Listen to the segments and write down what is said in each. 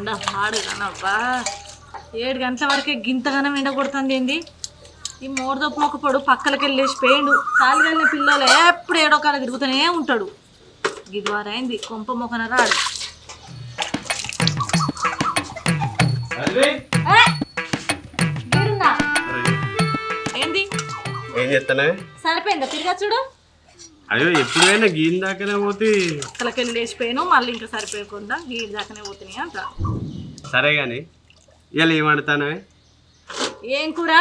ఎండ పాడు కానబ్బా 7 గంటల వరకే గింతగానం ఎండ కొడుతుంది ఏంది ఈ మోరదొప్పు ఒక పొడు పక్కలకి వెళ్ళేసి పోయిండు కాలుగలిన పిల్లలు ఎప్పుడు ఏడో కాడ తిరుగుతూనే ఉంటాడు గిద్వారా అయింది కొంప మొక్కన రాడు ఏంది ఏం చేస్తానే సరిపోయిందా తిరిగా చూడు అయ్యో ఎప్పుడైనా గీన్ దాకానే పోతే పక్కలకి వెళ్ళేసిపోయాను మళ్ళీ ఇంకా సరిపోయకుండా గీడి దాకానే పోతున్నాయి అంట సరే కానీ ఇలా ఏమంటానవే ఏం కూర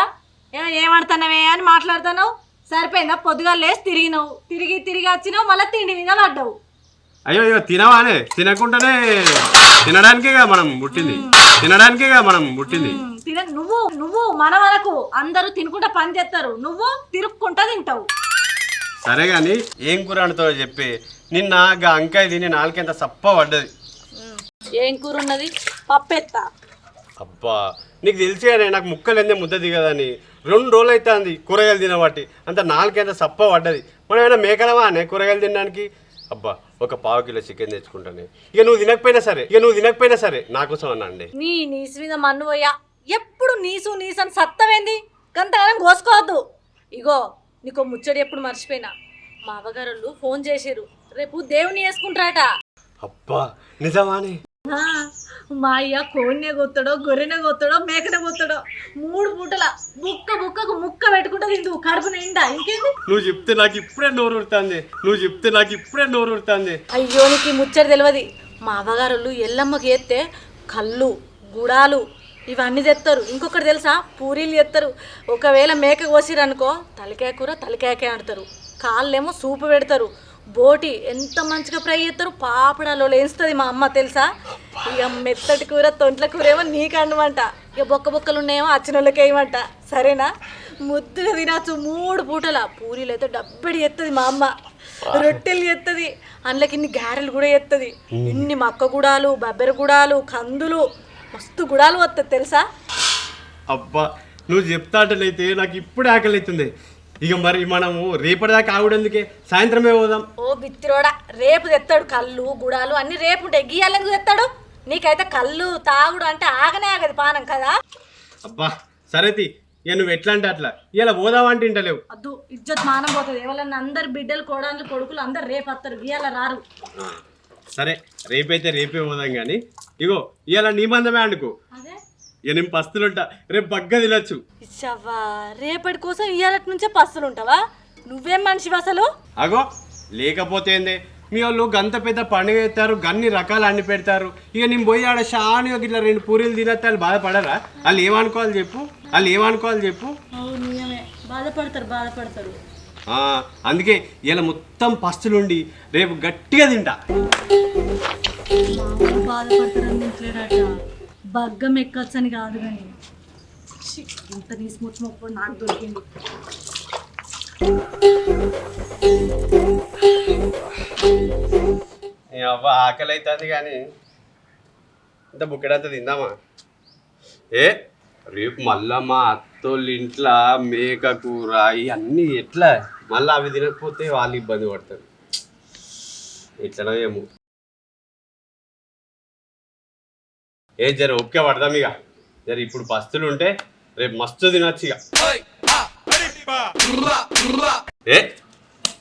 ఏమంటున్నావే అని మాట్లాడుతున్నావు సరిపోయిందా పొద్దుగా లేచి తిరిగినావు తిరిగి తిరిగి వచ్చినావు మళ్ళీ తిండి మీద పడ్డావు అయ్యో అయ్యో తినవానే తినకుండానే తినడానికేగా మనం పుట్టింది తినడానికేగా మనం పుట్టింది నువ్వు నువ్వు మన వరకు అందరూ తినుకుంటా పని చేస్తారు నువ్వు తిరుక్కుంటా తింటావు సరే కానీ ఏం కూర అంటావు చెప్పి నిన్న అంకాయ తిని నాలుకెంత సప్ప పడ్డది ఏం కూర ఉన్నది పప్పెత్తా అబ్బా నీకు తెలిసి కానీ నాకు ముక్కలు ఎందే ముద్ద దిగదని 2 రోజులు అవుతుంది కూరగాయలు తినబట్టి అంత నాలుకెంత సప్ప పడ్డది మనం ఏమైనా మేకలమా అనే కూరగాయలు తినడానికి అబ్బా ఒక ½ కిలో చికెన్ తెచ్చుకుంటాను ఇక నువ్వు తినకపోయినా సరే నా కోసం అన్నా అండి నీ నీసు మీద మన్ను పోయా ఎప్పుడు నీసు అని సత్తవేంది గంతగానం కోసుకోవద్దు ఇగో నీకో ముచ్చడి ఎప్పుడు మర్చిపోయినా మా అవ్వగారు ఫోన్ చేసిర్రు రేపు దేవుని వేసుకుంటారట అబ్బా నిజమానే మా అయ్య కోడినే కొత్తాడో గొర్రెనే కొత్తాడో మేకనే కొత్తాడో 3 పూటల బుక్కకు ముక్క పెట్టుకుంటా తింటూ కడుపు నిండా ఇంకేంది నువ్వు చెప్తే నాకు ఇప్పుడే నోరు ఉడుతుంది అయ్యో నీకు ఈ ముచ్చడి తెలియదు మా అవ్వగారు ఎల్లమ్మకి ఎత్తే కళ్ళు గుడాలు ఇవన్నీ తెస్తారు ఇంకొకటి తెలుసా పూరీలు తెస్తారు ఒకవేళ మేక కోసిరనుకో తలకాయ కూర తలకాయకే ఆడతారు కాళ్ళేమో సూపు పెడతారు బోటి ఎంత మంచిగా ఫ్రై చేస్తారు పాపడాలో వేస్తుంది మా అమ్మ తెలుసా ఇక మెత్తటి కూర తొంట్ల కూర ఏమో నీకు అండమంట ఇక బొక్కలు ఉన్నాయేమో అచ్చిన వాళ్ళకి వేయమంట సరేనా ముద్దుగా తినచ్చు 3 పూటల పూరీలు అయితే డబ్బడి ఎత్తది మా అమ్మ రొట్టెలు ఎత్తది అందులోకి ఇన్ని గారెలు కూడా ఎత్తది ఇన్ని మక్క గుడాలు బబ్బెర గుడాలు కందులు మస్తు గుడాలు వస్తుంది తెలుసా అబ్బా నువ్వు చెప్తాటలైతే నాకు ఇప్పుడే ఆకలి అవుతుంది ఇక మరి మనము రేపటిదాకా ఆవిడందుకే సాయంత్రమే పోదాం ఓ బిత్తిరోడా రేపు తెస్తాడు కళ్ళు గుడాలు అన్ని రేపు ఉంటాయి గీయాలెందుకు తెస్తాడు నీకైతే కళ్ళు తాగుడు అంటే ఆగనే ఆగది పానం కదా అబ్బా సరేతి ఇక నువ్వు ఎట్లా అంటే అట్లా ఇలా పోదామంటే ఇంటలేవు అద్దు ఇజ్జత్ మానం పోతుంది ఎవరన్నా అందరు బిడ్డలు కోడళ్ళు కొడుకులు అందరు రేపు వస్తారు గీయాల రారు సరే రేపే పోదాం కానీ ఇగో ఇవాళ నీ మందమే అనుకో అదే ఇక నేను పస్తులుంటా రేపు బగ్గ తినచ్చు ఇచ్చవ్వా రేపటి కోసం ఇయ్యాలటి నుంచే పస్తులు ఉంటావా నువ్వేం మనిషివి అసలు అగో లేకపోతే ఏందే మీ వాళ్ళు గంత పెద్ద పండుగ ఎత్తారు గన్ని రకాలు అన్ని పెడతారు ఇక నేను పోయి ఆడ షానిగా ఇట్లా 2 పూరీలు తినేస్తే వాళ్ళు బాధపడరా వాళ్ళు ఏమనుకోవాలి చెప్పు నిజమే బాధపడతారు అందుకే ఇలా మొత్తం పస్తులుండి రేపు గట్టిగా తింటా బాధపడతారని తింటలేడట బగ్గం ఎక్కచ్చని కాదు కానీ ఇంత నీసుముచ్చుమొప్పుడు నాకు దొరికింది అవ్వ ఆకలి అవుతుంది కానీ ఇంత బుక్కెడంతా తిందామా రేపు మళ్ళా మా అత్తోళ్ళ ఇంట్లో మేక కూర ఇవన్నీ ఎట్లా మళ్ళీ అవి తినకపోతే వాళ్ళు ఇబ్బంది పడతారు ఎట్లనో ఏమో జర ఓకే పడదాం ఇక జర ఇప్పుడు పస్తులు ఉంటే రేపు మస్తు తినొచ్చు ఇక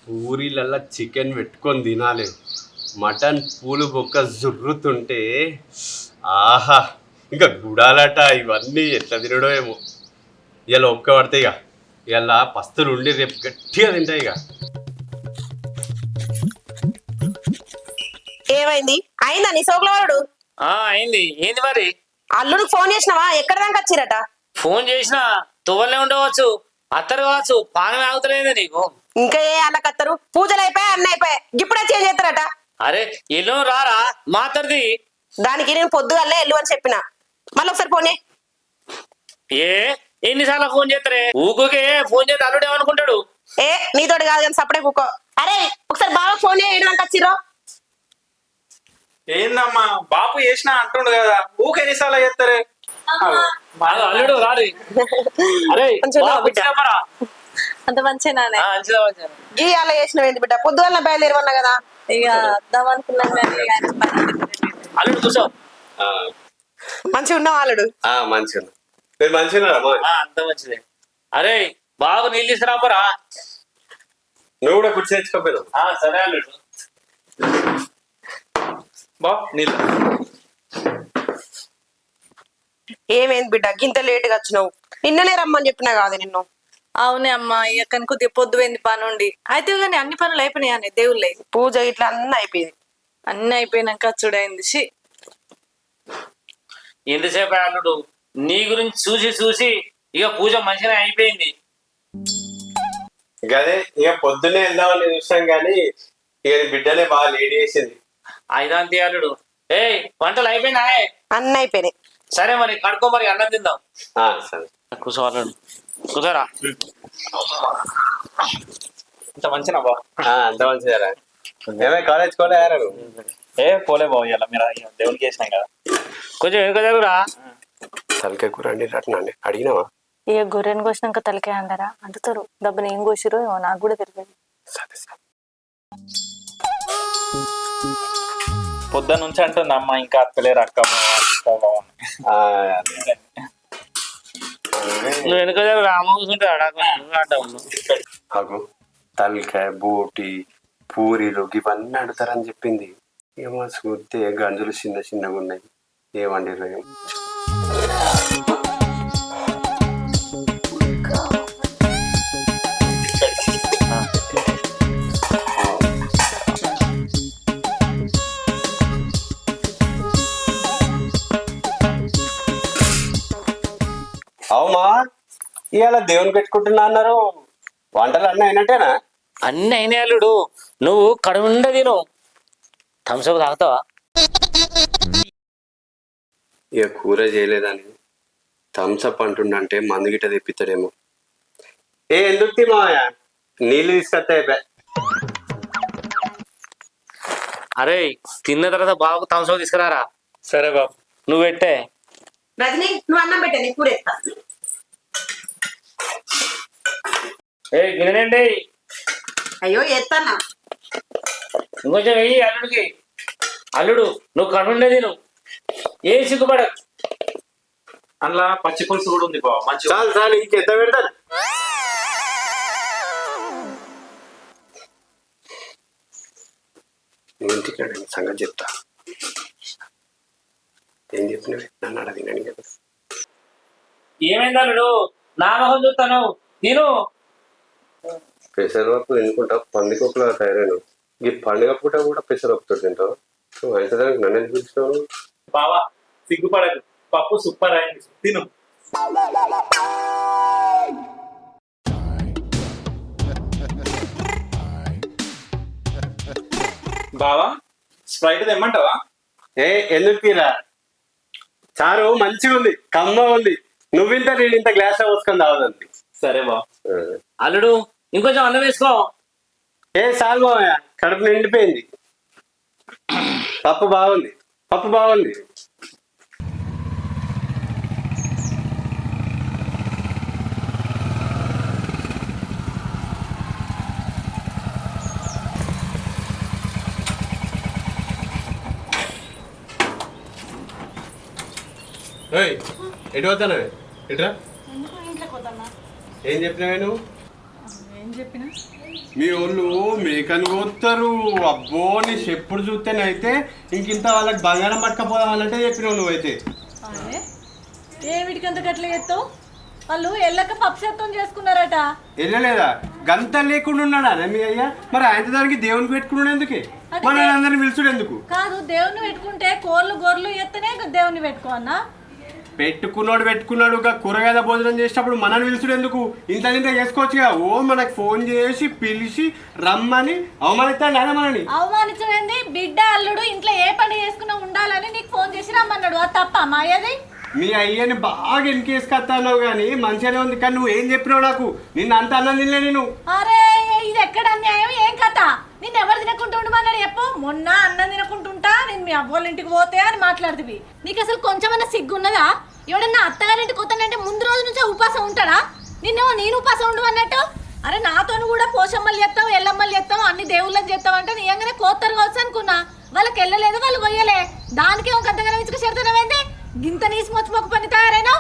పూరీలల్లా చికెన్ పెట్టుకొని తినాలి మటన్ పూలు బొక్క జుర్రుతుంటే ఆహా ఇంకా గుడాలట ఇవన్నీ ఎట్లా తినడో ఏమో ఇలా ఒక్క పడితే ఇక ఇలా పస్తులు ఉండి రేపు గట్టిగా తింటాయి ఇక ఏమైంది అయిందా నీ సోకులవాడు అయింది ఏంది మరి అల్లుడికి ఫోన్ చేసినావా ఎక్కడ దాకా వచ్చిరట ఫోన్ చేసినా తువ్వలే ఉండవచ్చు అత్తరు కావచ్చు పానం ఆగుతలేదు నీకు ఇంకా ఏ అల్లకత్తరు పూజలు అయిపోయా అన్న అయిపోయా ఇప్పుడే చేంజ్ చేస్తారట అరే ఎల్లు రారా మాతరిది దానికి నేను పొద్దుగల్లే ఎల్లు అని చెప్పిన మళ్ళీ ఒకసారి ఫోన్ ఎన్నిసార్లు ఫోన్ చేస్తారే ఊకే ఫోన్ చేస్తే అల్లుడు ఏమనుకుంటాడు నీతోటి కాదు కానీ సపడే కూకో అరే ఒకసారి బాగా ఫోన్ ఏడు దాకా వచ్చిర్రో ఏందమ్మా బాపు చేసినా అంటుండు కదా ఊకే ఎన్నిసార్లు చేస్తారే అల్లుడు రారి అరే అంత మంచిగా గీ అలా చేసినావు ఏంటి బిడ్డ పొద్దుగల బయలుదేరమన్నా కదా ఇక వద్దాం అనుకున్నాం కానీ అల్లుడు కూర్చో మంచిగా ఉన్నావు అల్లుడు. మంచిగా ఉన్నా. మీరు మంచిగా ఉన్నారా మావయ్య? అంత మంచిదే. అరే బాబు నీళ్ళు తీసుకురాపరా. నువ్వు కూడా గుర్తు తెచ్చుకోపోయినావు. సరే అల్లుడు. బా నీళ్ళు. ఏమైంది బిడ్డ గింత లేటుగా వచ్చినావు? నిన్ననే రమ్మని చెప్పినా కాదు నిన్ను. అవునే అమ్మా, ఇక కొద్దిగా పొద్దుపోయింది పని ఉండి. అయితే కానీ అన్ని పనులు అయిపోయినాయి దేవుళ్ళే. పూజ ఇట్లా అన్నీ అయిపోయింది. అన్ని అయిపోయినాక చూడైంది. ఎంతసేపు అల్లుడు నీ గురించి చూసి చూసి ఇక పూజ మంచిగా అయిపోయింది. గదే ఇక పొద్దున్నే వెళ్దామని చూసాం కానీ ఇక బిడ్డనే బాగా లేట్ చేసింది. అయిదాంతి అల్లుడు. వంటలు అయిపోయినా? అన్నీ అయిపోయినాయి. సరే మరి కడుకో, మరి అన్నం తిందాం. సరే కూర్చో అల్లుడు, కూర్చోరా. ఇంత మంచిగా బా. అంత మంచిదారా. ఏమే కాలేజ్ కోలే ఆరారు? పోలే బాబు ఇలా మీరు దేవునికి వేసినాం కదా. కొంచెం వెనుక జరుగురా. తలకాయ కూర అండి రట్నండి అడిగినావా? ఇక గొర్రెని కోసినాక తలకాయ అంటారా అంటుతారు. డబ్బుని ఏం కోసిరో ఏమో నాకు కూడా తెలియదు. సరే సరే. పొద్దున్న నుంచి అంటుంది అమ్మ ఇంకా అక్కలేరు అక్క. నువ్వు వెనుక జరుగురా. అమ్మ కూర్చుంటాడు అగు తలకాయ బోటి పూరీలు ఇవన్నీ అడుగుతారని చెప్పింది. ఏమో చూస్తే గంజులు చిన్న చిన్నగా ఉన్నాయి. ఏమండిరు ఏమో. అవుమా ఇవాళ దేవుని పెట్టుకుంటున్నా అన్నారు. వంటలు అన్నీ అయినట్టేనా? అన్ని అయినాయి అల్లుడు. నువ్వు కడుండ తిను. థమ్స్అప్ తాగుతావా? ఇక కూర చేయలేదని థమ్స్అప్ అంటుండంటే మందు గిట్ట తెప్పిస్తాడేమో. ఎందుకు మావయ్య నీళ్ళు తీసుకొస్తాయి. అరే తిన్న తర్వాత బాబుకు థమ్స్అప్ తీసుకురారా. సరే బాబు. నువ్వు పెట్టే. రజని నువ్వు అన్నం పెట్టే, నీ కూర ఎత్తా. వినండి. అయ్యో ఎత్తానా. ఇంకొంచెం వెయ్యి అల్లుడికి. అల్లుడు నువ్వు కడుండే తిను. ఏం సిగ్గుపడ. అందులో పచ్చి పులుసు కూడా ఉంది బాబు. మంచి చాలు చాలు ఇంకెంత పెడతాను. ఇంటికి సంగతి చెప్తా. ఏం చెప్పినవి నన్ను అడగినాను కదా. ఏమైంది అల్లుడు? నా మొహం చూస్తాను. తిను. పెసరపప్పు తినుకుంటా పందికొక్కులా తయారైన. ఈ పండుగ పూట కూడా పెసరపప్పుతో తింటావు. నువ్వు అయితే దానికి నన్ను ఎందుకు పిలిచినావు? బావా సిగ్గుపడదు, పప్పు సూపర్ అయింది, తిను. బావా స్ప్రైట్ తెమ్మంటావా? ఎందుకు తీరా? చారు మంచిగా ఉంది, కమ్మ ఉంది. నువ్వింత నేను ఇంత గ్లాస్ పోసుకొని తాగదండి. సరే బావ. అల్లుడు ఇంకొంచెం అన్నం వేసుకో. చాలు బావయ్య, కడుపు నిండిపోయింది. పప్పు బాగుంది, పప్పు బాగుంది. ఎటు పోతానవే? ఎట్రా? ఏం చెప్పినావే నువ్వు? ఏం చెప్పినా? మీ వాళ్ళు మేకను కోస్తారు. అబ్బో నీ చెప్పుడు చూస్తేనైతే ఇంకింత వాళ్ళకి బంగారం పట్టుకపోదాం అన్నట్టే చెప్పినావు నువ్వైతే. అదే ఏమిటికి అంత గట్ల చేస్తావు? వాళ్ళు ఎల్లక పక్షత్వం చేసుకున్నారట. వెళ్ళలేదా? గంత లేకుండా ఉన్నాడా మీ అయ్యా? మరి ఆయన దానికి దేవునికి పెట్టుకున్నాడు ఎందుకే? మన అందరిని పిలుచుడు ఎందుకు? కాదు, దేవుని పెట్టుకుంటే కోళ్ళు గొర్రెలు ఎత్తనే దేవుని పెట్టుకో అన్నా. పెట్టుకున్నాడు కూరగాయల భోజనం చేసేటప్పుడు మనల్ని పిలుచుడు ఎందుకు? ఇంత ఇంత చేసుకోవచ్చుగా. ఓ మనకు ఫోన్ చేసి పిలిచి రమ్మని అవమానిస్తాడు ఆయన మనని. అవమానించమైంది బిడ్డ అల్లుడు ఇంట్లో ఏ పని చేసుకున్నా ఉండాలని నీకు ఫోన్ చేసి రమ్మన్నాడు. అది తప్ప మాయది? మీ అయ్యని బాగా ఎన్కేసుకొస్తావు కానీ మంచిగానే ఉంది. కానీ నువ్వు ఏం చెప్పినావు నాకు? నిన్న అంత అన్నం తినలే నేను. అరే ఇది ఎక్కడ అన్యాయం? ఏం కథ? నిన్ను ఎవరు తినకుంటూ ఉండమన్నాడు చెప్పు. మొన్న అన్నం తినకుంటుంటా నేను మీ అవ్వోళ్ళ ఇంటికి పోతే అని మాట్లాడుతుంది. నీకు అసలు కొంచెమన్నా సిగ్గున్నదా? ఎవడన్నా అత్తగారింటికి పోతానంటే ముందు రోజు నుంచే ఉపాసం ఉంటాడా? నిన్నేమో నేను ఉపాసం ఉండమన్నట్టు. అరే నాతోను కూడా పోషమ్మలు చేస్తాం, ఎల్లమ్మలు చేస్తాం, అన్ని దేవుళ్ళని చేస్తాం అంటే నిజంగానే కోత్తరు కావచ్చు అనుకున్నా. వాళ్ళకి వెళ్ళలేదు, వాళ్ళు కొయ్యలే. దానికేమో గంతగానే విసుక చేరుతున్నామైంది. గింత నీసి మొక్క పని తయారైనా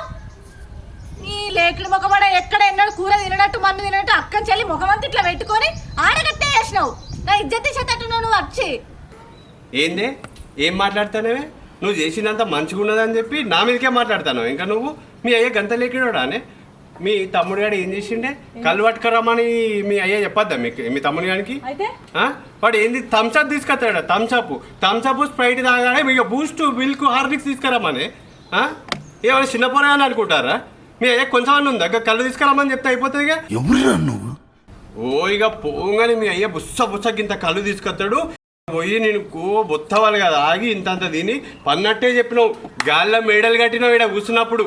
నీ లేకుడు మొక్కబడ ఎక్కడ ఎన్నడు కూర తినట్టు మన్ను తినట్టు అక్కని చెల్లి ముఖమంతా ఇట్లా పెట్టుకొని ఆడగట్టే వేసినావు నా ఇజ్జత్ తీసేటట్టున్నావు నువ్వు వచ్చి ఏందే ఏం మాట్లాడతానవే నువ్వు చేసినంత మంచిగా ఉన్నదని చెప్పి నా మీదకే మాట్లాడతాను ఇంకా నువ్వు మీ అయ్య గంత లేకిడానే మీ తమ్ముడు గారు ఏం చేసిండే కళ్ళు పట్టుకురమ్మని మీ అయ్య చెప్పొద్దా మీకు మీ తమ్ముడు గారికి అయితే వాడు ఏంది థమ్స్అప్ తీసుకొస్తాడు థమ్స్అప్ స్ప్రైట్ తాగానే మీకు బూస్ట్ మిల్క్ హార్లిక్స్ తీసుకురమ్మని ఏమైనా చిన్న పొరగానే అనుకుంటారా మీ అయ్య కొంచెం అన్న ఉందా కళ్ళు తీసుకురమ్మని చెప్తే అయిపోతుంది ఇక ఎవరురా నువ్వు ఓ ఇక పోగానే మీ అయ్య బుస్స ఇంత కళ్ళు తీసుకొస్తాడు పోయి నేను బొత్తవాలి కదా ఆగి ఇంతంత తిని పన్నట్టే చెప్పినావు గాల్లో మేడలు కట్టినావు ఇక్కడ కూర్చున్నప్పుడు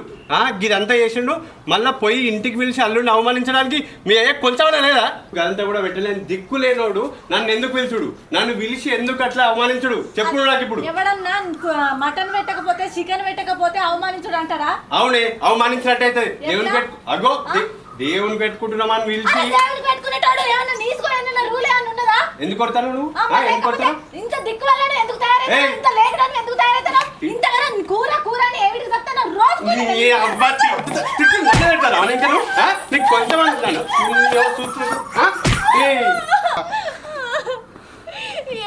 ఇదంతా చేసిండు మళ్ళీ పోయి ఇంటికి పిలిచి అల్లుడిని అవమానించడానికి మీ అయ్య కొంచెం లేదా గదంతా కూడా పెట్టలేని దిక్కు లేనోడు నన్ను ఎందుకు పిలుచుడు నన్ను పిలిచి ఎందుకు అట్లా అవమానించుడు చెప్పు నాకు ఇప్పుడు ఎవడన్నా మటన్ పెట్టకపోతే చికెన్ పెట్టకపోతే అవమానించుడు అంటారా అవునే అవమానించినట్టయితే దేవుని అగో దేవుని పెట్టుకుంటున్నామని పిలిచి ఎందుకు కొడతాను నువ్వు ఎందుకు కొడతాను ఇంత దిక్కు వల్లనే ఎందుకు తయారైతే ఇంత లేకడానికి ఎందుకు తయారైతాను ఇంతగా కూర కూర అని ఏమిటి చెప్తాను రోజు నీకు కొంచెం అంటున్నాను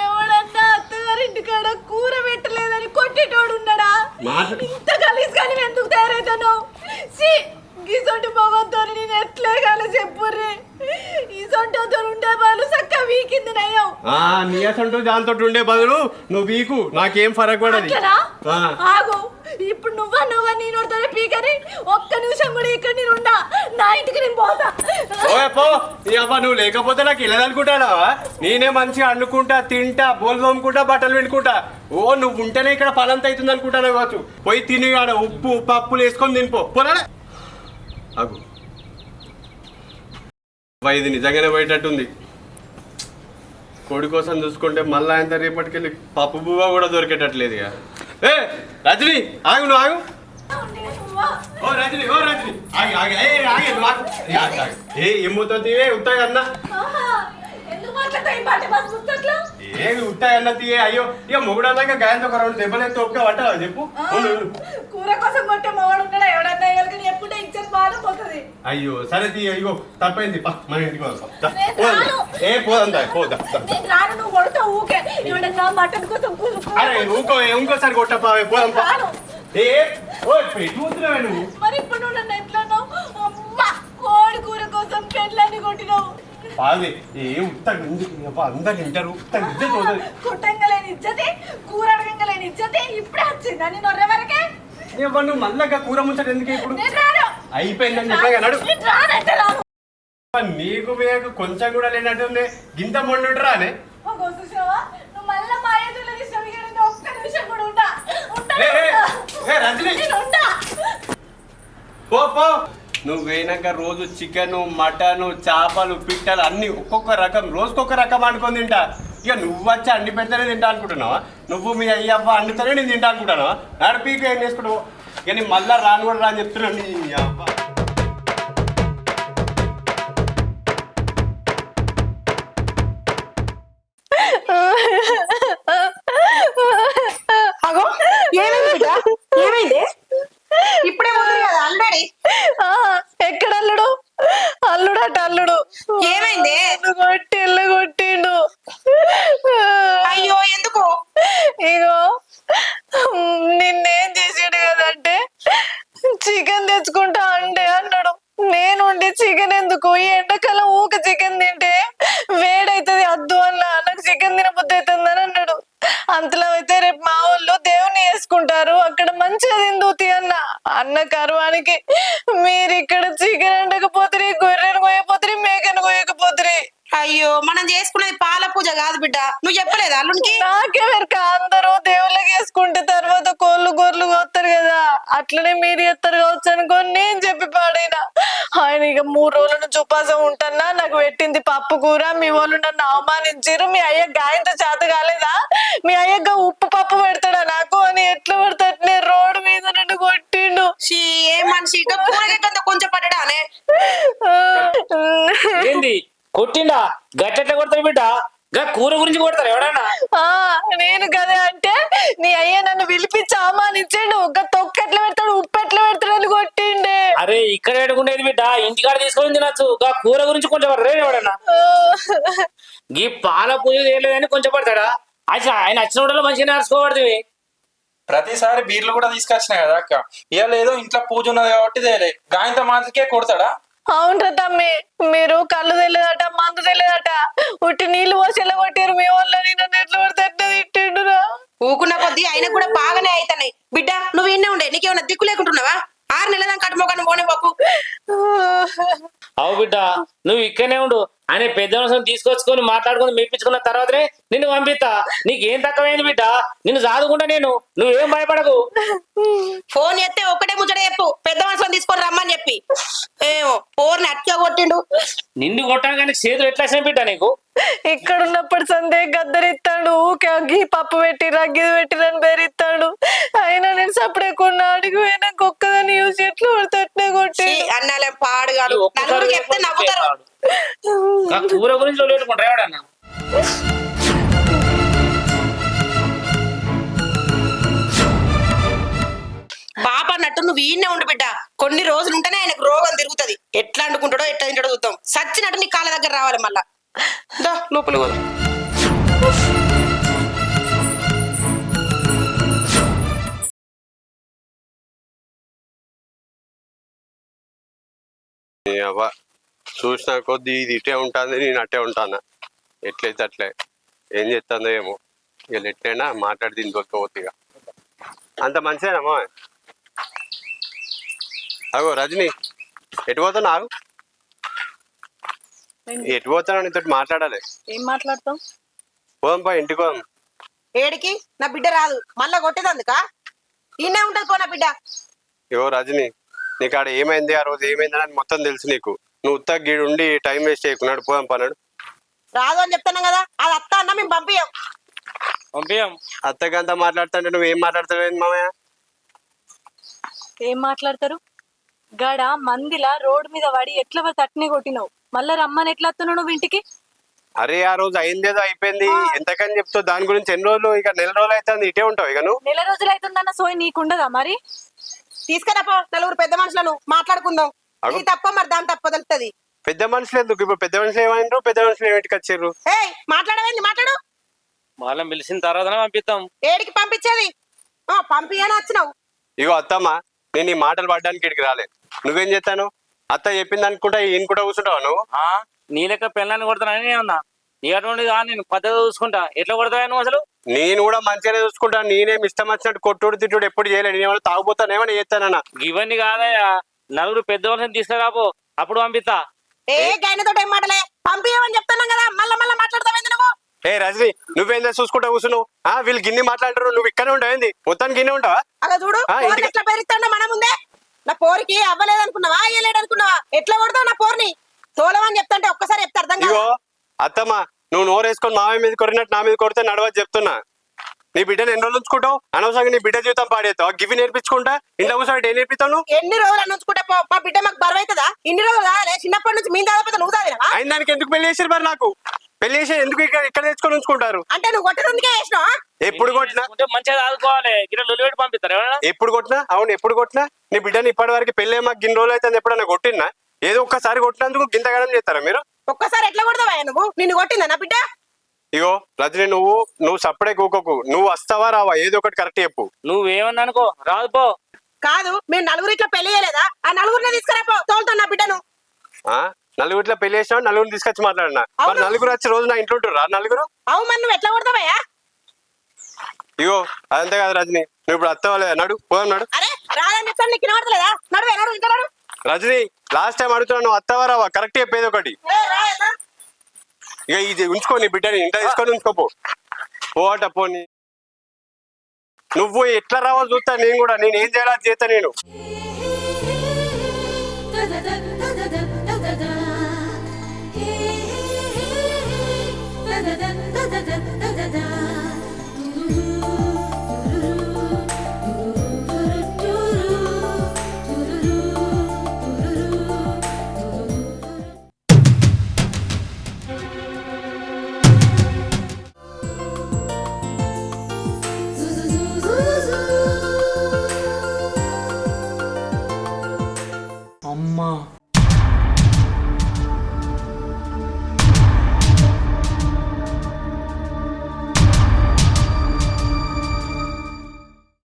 ఎవడన్నా అత్తగారింటి కాడ కూర పెట్టలేదని కొట్టేటోడు ఉన్నాడా ఇంత కలిసి కానీ ఎందుకు తయారైతాను గీసొంటి భగవంతో నేను ఎట్లే కాలే చెప్పుర్రి ఈ సొంటతో ఉండే బదులు చక్క వీకింది నయ్యం నీ అసంటూ దాంతో ఉండే బదులు నువ్వు వీకు నాకేం ఫరక్ పడదు ఆగు ఇప్పుడు నువ్వా నేనోడితోనే పీకని ఒక్క నిమిషం కూడా ఇక్కడ నేను ఉండా నా ఇంటికి నేను పోతా పో అబ్బా నువ్వు లేకపోతే నాకు వెళ్ళదనుకుంటానా నేనే మంచిగా అండుకుంటా తింటా బోల్ తోముకుంటా బట్టలు వినుకుంటా ఓ నువ్వు ఉంటేనే ఇక్కడ పనంత అవుతుంది అనుకుంటాను కావచ్చు పోయి తిని ఆడ ఉప్పు పప్పులు వేసుకొని తినిపో పోనా అగు ఇది నిజంగానే పోయేటట్టుంది కోడి కోసం చూసుకుంటే మళ్ళా ఆయన రేపటికెళ్ళి పప్పు బువ్వ కూడా దొరికేటట్లేదు ఇక ఏ రజని ఆగు నువ్వు ఆగు ఓ రజని ఆగి ఆగి ఏమవుతుంది ఉత్తాయి అన్న ఉత్తాయి అన్న తీయే అయ్యో ఇక మొగుడు అన్నాక గాయంతో ఒక రెండు దెబ్బలు ఒక్క పట్టావా చెప్పు కూర కోసం కొట్టే మొగడు ఉన్నాడా ఎవడన్నా ఎవరికి ఎప్పుడే ఇచ్చేది బాగా పోతుంది అయ్యో సరే తీయ అయ్యో తప్పైంది మన ఇంటికి ఏ పోదా పోదా నువ్వు కొడతా ఊకే ఎవడన్నా మటన్ కోసం అరే ఇంకోసారి కొట్టపా పోదాం నువ్వు మరి ఇప్పుడు నువ్వు నన్ను ఎట్లా కోడి కూర కోసం పెళ్ళని కొట్టినావు అందరు తింటారు కుట్టంగలేని ఇచ్చతే కూర అడగంగలేని ఇచ్చతే ఇప్పుడే వచ్చిందా నేను ఒర్రే వరకే నువ్వు మళ్ళా కూర ముంచడు ఎందుకు ఇప్పుడు అయిపోయిందని చెప్పాడు నీకు మీకు కొంచెం కూడా లేనట్టుంది గింత మొండురా అనే నువ్వు మళ్ళా మా ఎదురు తీసిన ఒక్క నిమిషం కూడా ఉంటా పో నువ్వు వేయనాక రోజు చికెను మటను చేపలు పిట్టలు అన్ని ఒక్కొక్క రకం రోజుకొక రకం అనుకొని తింటా ఇక నువ్వు వచ్చి అండి పెడితేనే తింటా అనుకుంటున్నావా నువ్వు మీ అయ్యవ్వ అండితేనే నేను తింటా అనుకుంటానా నడిపీక ఏం చేసుకుంటావు ఇక నీ మళ్ళా రాను కూడా రాని చెప్తున్నాను నీ అవ్వ అగో ఏమైంది ఇప్పుడే ఉంది కదా ఆల్రెడీ ఎక్కడ అల్లుడు అల్లుడట అల్లుడు ఏమైంది కొట్టిండు అయ్యో ఎందుకు ఇగో నిన్నేం చేసాడు కదంటే చికెన్ తెచ్చుకుంటా అంటే అన్నాడు నేనుండి చికెన్ ఎందుకు ఈ ఎండాకాలం ఊక చికెన్ తింటే వేడైతుంది అద్దు అన్న నాకు చికెన్ తినబుద్ధి అవుతుందని అన్నాడు అంతలో అయితే రేపు మా వాళ్ళు దేవుని వేసుకుంటారు అక్కడ మంచిగా తిందుతి అన్న కరువానికి మీరు ఇక్కడ చికెన్ వండకపోతే గొర్రెను కోయకపోతే మేకను కోయకపోతే అయ్యో మనం చేసుకునేది పాల పూజ కాదు బిడ్డ నువ్వు చెప్పలేదు అల్లునికి నాకే వెరక అందరూ దేవుళ్ళకి వేసుకుంటే తర్వాత కోళ్ళు గొర్రెలు కోస్తారు కదా అట్లనే మీరు ఎత్తారు కావచ్చు అనుకోని నేను చెప్పి పాడైనా ఆయన ఇక 3 రోజుల నుంచి ఉపాసం ఉంటానా నాకు పెట్టింది పప్పు కూర మీ వాళ్ళు నన్ను అవమానించారు మీ అయ్య గాయంతో చేత కాలేదా మీ అయ్యగా ఉప్పు పప్పు పెడతాడా నాకు అని ఎట్లా పెడతాడు రోడ్డు మీద నన్ను కొట్టిండు ఏ మనిషి కొంచెం పడ్డానే ఏంది కొట్టిండా గట్టెట్లా కొడతాడు బిడ్డ గా కూర గురించి కొడతారు ఎవడన్నా ఆ, నేను కదా అంటే నీ అయ్య నన్ను పిలిపించి అవమానించాడు. ఒక తొక్క ఎట్లా పెడతాడు, ఉప్పు ఎట్లా పెడతాడు అని కొట్టిండే. అరే ఇక్కడ పెట్టుకుంటేది బిడ్డ ఇంటికాడ తీసుకొని తినచ్చు గా కూర గురించి కొంచెం రే ఎవడన్నా ఈ పాల పూజ చేయలేదని కొంచెం పడతాడా అసలు ఆయన వచ్చిన కూడా మంచిగా నేర్చుకోబడుతుంది ప్రతిసారి బీర్లు కూడా తీసుకొచ్చినా కదా అక్క ఇవాళ ఏదో ఇంట్లో పూజ ఉన్నది కాబట్టి తేలే గాయంత మాదిరికే కొడతాడా అవునరా తమ్మి, మీరు కళ్ళు తెలియదట, మందు తెలియదట, ఉట్టి నీళ్లు పోసి ఎలా కొట్టారు మీ వాళ్ళని. నన్ను ఎట్లా పడితే అట్లా తిట్టిండురా. ఊకున్న కొద్దీ అయినా కూడా బాగానే అవుతున్నాయి. బిడ్డ నువ్వు ఇన్నే ఉండే, నీకేమన్నా దిక్కు లేకుంటున్నావా? 6 నెలల దాకా కట్టుమోకాన్ని పోనే పోకు. అవు బిడ్డ నువ్వు ఇక్కడనే ఉండు ఆయన పెద్ద మనుషులు తీసుకొచ్చుకొని మాట్లాడుకొని మెప్పించుకున్న తర్వాతనే నిన్ను పంపిస్తా. నీకేం తక్కువైంది బిడ్డ, నిన్ను చదువుకుంటా నేను, నువ్వేం భయపడకు. ఫోన్ చేస్తే ఒక్కటే ముచ్చట చెప్పు, పెద్ద మనుషులను తీసుకొని రమ్మని చెప్పి. ఏమో పోర్ని అట్లా కొట్టిండు. నిన్ను కొట్టాను కానీ చేతులు ఎట్లా వచ్చినాయి బిడ్డ నీకు? ఇక్కడ ఉన్నప్పుడు సందే గద్దరిస్తాడు, ఊకే అగ్గి పప్పు పెట్టి రగ్గిది పెట్టిరని బెరిస్తాడు. అయినా నేను సపడే కొన్న అడిగి పోయినా ఒక్కదాన్ని యూజ్ ఎట్లా పడితే అట్లే కొట్టి అన్నాలే పాడుగాడు. నలుగురికి చెప్తే నవ్వుతారు. ఆ కూర గురించి వదిలేట్టుకుంటా ఎవడన్నా బాప అన్నట్టు నువ్వు ఈయనే ఉండు బిడ్డ. కొన్ని రోజులు ఉంటేనే ఆయనకు రోగం తిరుగుతుంది. ఎట్లా అంటుకుంటాడో ఎట్లా తింటాడో చూద్దాం. సచ్చినట్టు నీ కాళ్ళ దగ్గర రావాలి మళ్ళా. లోపలి పోదాం. చూసిన కొద్దీ ఇది ఇటే ఉంటుంది, నేను అట్టే ఉంటాను. ఎట్లయితే అట్లే ఏం చేస్తుందో ఏమో. ఇక ఎట్లయినా మాట్లాడి దీన్ని దొరకపోతే ఇక అంత మంచిదేనమ్మా. అగో రజని, ఎటు పోతున్నా? ఆగు, ఎటు పోతున్నా? నీతో మాట్లాడాలి. ఏం మాట్లాడతాం? పోదాంపా, ఇంటికి పోదాం. ఏడికి? నా బిడ్డ రాదు, మళ్ళా కొట్టేదందుకా? ఈయనే ఉంటది పో నా బిడ్డ. ఇగో రజని, నీకు ఆడ ఏమైంది, ఆ రోజు ఏమైందని అని మొత్తం తెలుసు నీకు. నువ్వు ఉత్తా గీడు ఉండి టైం వేస్ట్ చేయకున్నాడు. పోదాం పన్నాడు. రాదు అని చెప్తాను కదా, అది అత్త అన్న మేము పంపించాం. అత్తగంతా మాట్లాడుతుంటే నువ్వు ఏం మాట్లాడతావు మామయ్య? ఏం మాట్లాడతారు? గడ మందిలా రోడ్డు మీద పడి ఎట్లా పడితే అట్నే కొట్టినావు. మళ్ళా రమ్మని ఎట్లా వస్తున్నావు నువ్వు ఇంటికి? అరే ఆ రోజు అయిందేదో అయిపోయింది, ఎంతకని చెప్తావు దాని గురించి? ఎన్ని రోజులు, ఇక నెల రోజులు అయితే ఇటే ఉంటావు ఇక నువ్వు. నెల రోజులు అవుతుందన్న సోయి నీకుండదా మరి? తీసుకురాపో నలుగురు పెద్ద మనుషులను మాట్లాడుకుందాం. ఇది తప్ప మరి దాని తప్ప తెలుస్తుంది. పెద్ద మనుషులు ఎందుకు? ఇప్పుడు పెద్ద మనుషులు ఏమైనారు? పెద్ద మనుషులు ఏమిటికి వచ్చారు? మాట్లాడవేంది? మాట్లాడు. వాళ్ళని పిలిచిన తర్వాత పంపిస్తాం. ఏడికి పంపించేది? పంపియని వచ్చినావు. ఇగో అత్తమ్మ, నేను ఈ మాటలు పడడానికి ఇక్కడికి రాలేదు. నువ్వేం చేస్తాను? అత్త చెప్పింది అనుకుంటా ఈయన కూడా కూర్చుంటావా నువ్వు? నీ లెక్క పెళ్ళాన్ని కొడతానని అన్నా. నీ అటువంటి నేను పద్ధతి చూసుకుంటా. ఎట్లా కొడతావా నువ్వు అసలు? నేను కూడా మంచిగానే చూసుకుంటా. నేనేం ఇష్టం వచ్చినట్టు కొట్టుడు తిట్టుడు ఎప్పుడు చేయలేదు. నేనేమైనా తాగుపోతానేమని చేస్తానన్నా. ఇవన్నీ కాదయ్యా, నలుగురు పెద్ద వాళ్ళని తీసుకురాపో, అప్పుడు పంపిస్తా. గైనతో ఏం మాటలే, పంపియమని చెప్తున్నాం కదా, మళ్ళా మళ్ళా మాట్లాడతావేంది నువ్వు? ఏ రజని, నువ్వేందా చూసుకుంటా కూర్చున్నావు? వీళ్ళు గిన్నె మాట్లాడరు, నువ్వు ఇక్కడే ఉంటావేంది? మొత్తానికి గిన్నె ఉంటావా? అలా చూడు, ఎట్లా పెరుగుతాడో మన ముందే. నా పోరికి అవ్వలేదు అనుకున్నావా, అయ్యలేడు అనుకున్నావా? ఎట్లా కొడతావు నా పోరిని? తోలమని చెప్తాంటే ఒక్కసారి చెప్తా అర్థం కాదు. ఇగో అత్తమ్మ, నువ్వు నోరేసుకొని మామయ్య మీద కొరినట్టు నా మీద కొడితే నడవని చెప్తున్నా. నీ బిడ్డను ఎన్ని రోజులు ఉంచుకుంటావు? అనవసరంగా నీ బిడ్డ జీవితం పాడేస్తావు. గివి నేర్పించుకుంటా ఇంట్లో కూర్చోబెట్టి ఏం నేర్పిస్తావు? ఎన్ని రోజులు ఉంచుకుంటే మా బిడ్డ మాకు బరువు అవుతుందా? ఇన్ని రోజులు కాదా? చిన్నప్పటి నుంచి మేము దాదాపు నువ్వు దాదినా? అయిన దానికి ఎందుకు పెళ్లి చేసారు మరి? నాకు పెళ్లి చేసి ఎందుకు ఇక్కడ తెచ్చుకొని ఉంచుకుంటారు? అంటే నువ్వు కొట్టడానికే చేసినావా? ఎప్పుడు కొట్టినా మంచిగా ఆదుకోవాలి. గిన్నె పంపిస్తారు. ఎప్పుడు కొట్టినా? అవును, ఎప్పుడు కొట్టినా? నీ బిడ్డని ఇప్పటి వరకు పెళ్లి మాకు గిన్ని రోజులు అయితే ఎప్పుడన్నా కొట్టినా? ఏదో ఒక్కసారి కొట్టినందుకు గింతగడం చేస్తారా మీరు? ఒక్కసారి ఎట్లా కొడతావా నువ్వు? నిన్ను కొట్టిందా నా బిడ్డ? ఇగో రజని, నువ్వు సప్పుడే కూకోకు. నువ్వు వస్తావా రావా? ఏదో ఒకటి కరెక్ట్ చెప్పు. నువ్వేమన్నా అనుకో, రాదు పో. కాదు, మేము నలుగురు ఇట్లా పెళ్లి చేయలేదా? ఆ నలుగురిని తీసుకురాపో, తోలుతాను నా బిడ్డను. నలుగురిలో పెళ్లి చేసినా నలుగురిని తీసుకొచ్చి మాట్లాడినా. మరి నలుగురు వచ్చి రోజు నా ఇంట్లో ఉంటురా నలుగురు? అవు మరి నువ్వు ఎట్లా కొడతావయ్యా? ఇగో అదంతే కాదు రజని, నువ్వు ఇప్పుడు వస్తావా? నడు పోదాం, నడు. అరే రాదని చెప్తాను, నీకు వినబడతలేదా? నడువే, నడు, ఇంకా నడు. రజని, లాస్ట్ టైం అడుగుతున్నా, నువ్వు వస్తావా రావా? కరెక్ట్ చెప్పేది ఒకటి. ఇక ఇది ఉంచుకో, నీ బిడ్డని ఇంట్లో తీసుకొని ఉంచుకోపో. పోట పోని. నువ్వు ఎట్లా రావాలో చూస్తా నేను కూడా. నేను ఏం చేయాలో చేస్తా నేను.